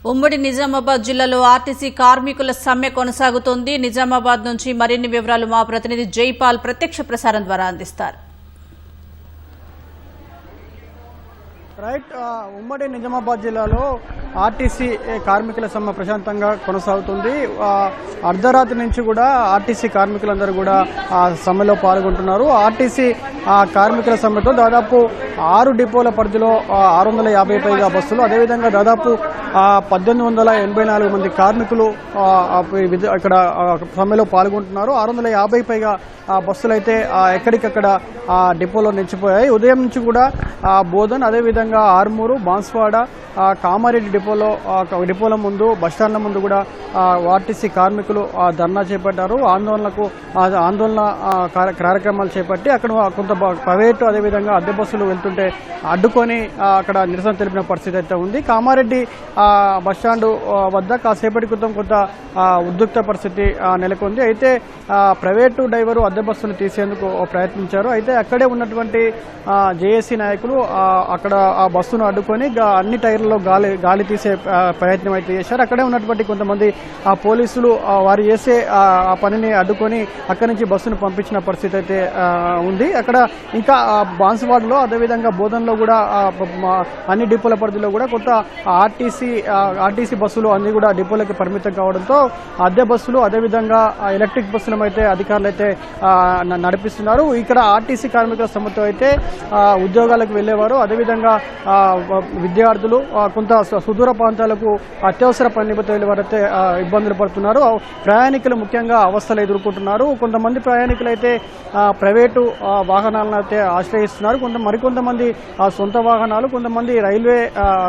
ఉమ్మడి నిజామాబాద్ జిల్లాలో ఆర్టీసీ కార్మికుల సమ్మె కొనసాగుతోంది. నిజామాబాద్ నుంచి మరిన్ని వివరాలు మా ప్రతినిధి జైపాల్ ప్రత్యక్ష ప్రసారం ద్వారా అందిస్తారు. ఉమ్మడి నిజామాబాద్ జిల్లాలో ఆర్టీసీ కార్మికుల సమ్మె ప్రశాంతంగా కొనసాగుతుంది. అర్ధరాత్రి నుంచి కూడా ఆర్టీసీ కార్మికులందరూ కూడా ఆ సమ్మెలో పాల్గొంటున్నారు. ఆర్టీసీ కార్మికుల సమ్మెతో దాదాపు 6 డిపోల పరిధిలో 650 పైగా బస్సులు, అదేవిధంగా దాదాపు 1884 మంది కార్మికులు ఇక్కడ సమ్మెలో పాల్గొంటున్నారు. 650 పైగా బస్సులు అయితే ఎక్కడికక్కడ డిపోలో నిలిచిపోయాయి. ఉదయం నుంచి కూడా బోధన్, అదేవిధంగా ఆర్మూరు, బాన్స్వాడ, కామారెడ్డి డిపోల ముందు, బస్టాండ్ల ముందు కూడా ఆర్టీసీ కార్మికులు ధర్నా చేపట్టారు. ఆందోళన కార్యక్రమాలు చేపట్టి అక్కడ కొంత ప్రైవేటు అదేవిధంగా అద్దె బస్సులు వెళ్తుంటే అడ్డుకొని అక్కడ నిరసన తెలిపిన పరిస్థితి అయితే ఉంది. కామారెడ్డి బస్టాండ్ వద్ద కాసేపటి క్రితం కొంత ఉద్రిక్త పరిస్థితి నెలకొంది. అయితే ప్రైవేటు డ్రైవరు అద్దె బస్సులు తీసేందుకు ప్రయత్నించారు. అయితే అక్కడే ఉన్నటువంటి జేఏసీ నాయకులు అక్కడ ఆ బస్సును అడ్డుకొని అన్ని టైర్లలో గాలి తీసే ప్రయత్నం అయితే చేశారు. అక్కడే ఉన్నటువంటి కొంతమంది పోలీసులు వారు చేసే ఆ పనిని అడ్డుకొని అక్కడి నుంచి బస్సును పంపించిన పరిస్థితి అయితే ఉంది. అక్కడ ఇంకా బాన్స్వాడలో అదేవిధంగా బోధన్లో కూడా అన్ని డిపోల పరిధిలో కూడా కొంత ఆర్టీసీ బస్సులు అన్ని కూడా డిపోలకు పరిమితం కావడంతో అద్దె బస్సులు అదేవిధంగా ఎలక్ట్రిక్ బస్సులను అయితే అధికారులు అయితే నడిపిస్తున్నారు. ఇక్కడ ఆర్టీసీ కార్మికుల సమ్మెతో అయితే ఉద్యోగాలకు వెళ్లేవారు, అదేవిధంగా విద్యార్థులు, కొంత సుదూర ప్రాంతాలకు అత్యవసర పని నిమిత్తం వెళ్లేవారైతే ఇబ్బందులు పడుతున్నారు. ప్రయాణికులు ముఖ్యంగా అవస్థలు ఎదుర్కొంటున్నారు. కొంతమంది ప్రయాణికులు అయితే ప్రైవేటు వాహనాలను అయితే ఆశ్రయిస్తున్నారు. మరికొంతమంది సొంత వాహనాలు, కొంతమంది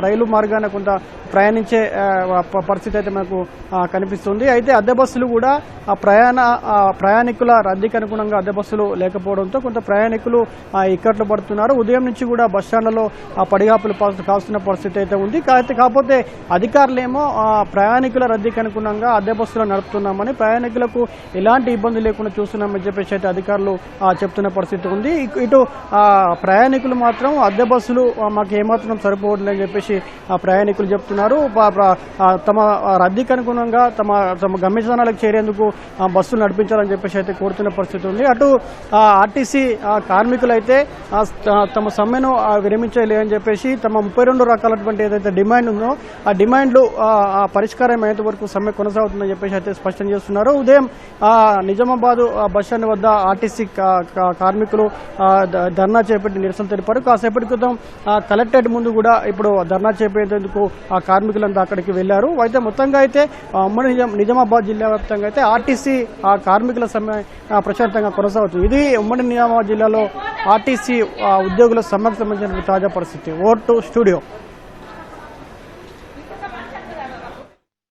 రైలు మార్గాన కొంత ప్రయాణించే పరిస్థితి అయితే మనకు కనిపిస్తుంది. అయితే అద్దె బస్సులు కూడా ప్రయాణికుల రద్దీకి అనుగుణంగా అద్దె బస్సులు లేకపోవడంతో కొంత ప్రయాణికులు ఇక్కట్లు పడుతున్నారు. ఉదయం నుంచి కూడా బస్టాండ్లలో పడిగాపులు కాస్తున్న పరిస్థితి అయితే ఉంది. కాకపోతే అధికారులేమో ప్రయాణికుల రద్దీకి అనుగుణంగా అద్దె బస్సులు నడుపుతున్నామని, ప్రయాణికులకు ఎలాంటి ఇబ్బంది లేకుండా చూస్తున్నామని చెప్పేసి అయితే అధికారులు చెప్తున్న పరిస్థితి ఉంది. ఇటు ప్రయాణికులు మాత్రం అద్దె బస్సులు మాకు ఏమాత్రం సరిపోవట్లేదని చెప్పేసి ప్రయాణికులు చెప్తున్నారు. తమ రద్దీకి అనుగుణంగా తమ గమ్యస్థానాలకు చేరేందుకు బస్సులు నడిపించాలని చెప్పేసి అయితే కోరుతున్న పరిస్థితి ఉంది. అటు ఆర్టీసీ కార్మికులు అయితే తమ సమ్మెను విరమించలేదని చెప్పేసి తమ 32 రకాలటువంటి ఏదైతే డిమాండ్ ఉందో ఆ డిమాండ్లు పరిష్కారం అయ్యేంత వరకు సమ్మె కొనసాగుతుందని చెప్పేసి అయితే స్పష్టం చేస్తున్నారు. ఉదయం నిజామాబాద్ బస్టాండ్ వద్ద ఆర్టీసీ కార్మికులు ధర్నా చేపట్టి నిరసన తెలిపారు. కాసేపటి క్రితం కలెక్టరేట్ ముందు కూడా ఇప్పుడు ధర్నా చేపట్టేందుకు ఆ కార్మికులంతా అక్కడికి వెళ్లారు. అయితే మొత్తంగా అయితే ఉమ్మడి నిజామాబాద్ జిల్లా వ్యాప్తంగా అయితే ఆర్టీసీ కార్మికుల సమ్మె ప్రశాంతంగా కొనసాగుతుంది. ఇది ఉమ్మడి నిజామాబాద్ జిల్లాలో ఆర్టీసీ ఉద్యోగుల సమ్మెకు సంబంధించిన తాజా పరిస్థితి. Over to studio.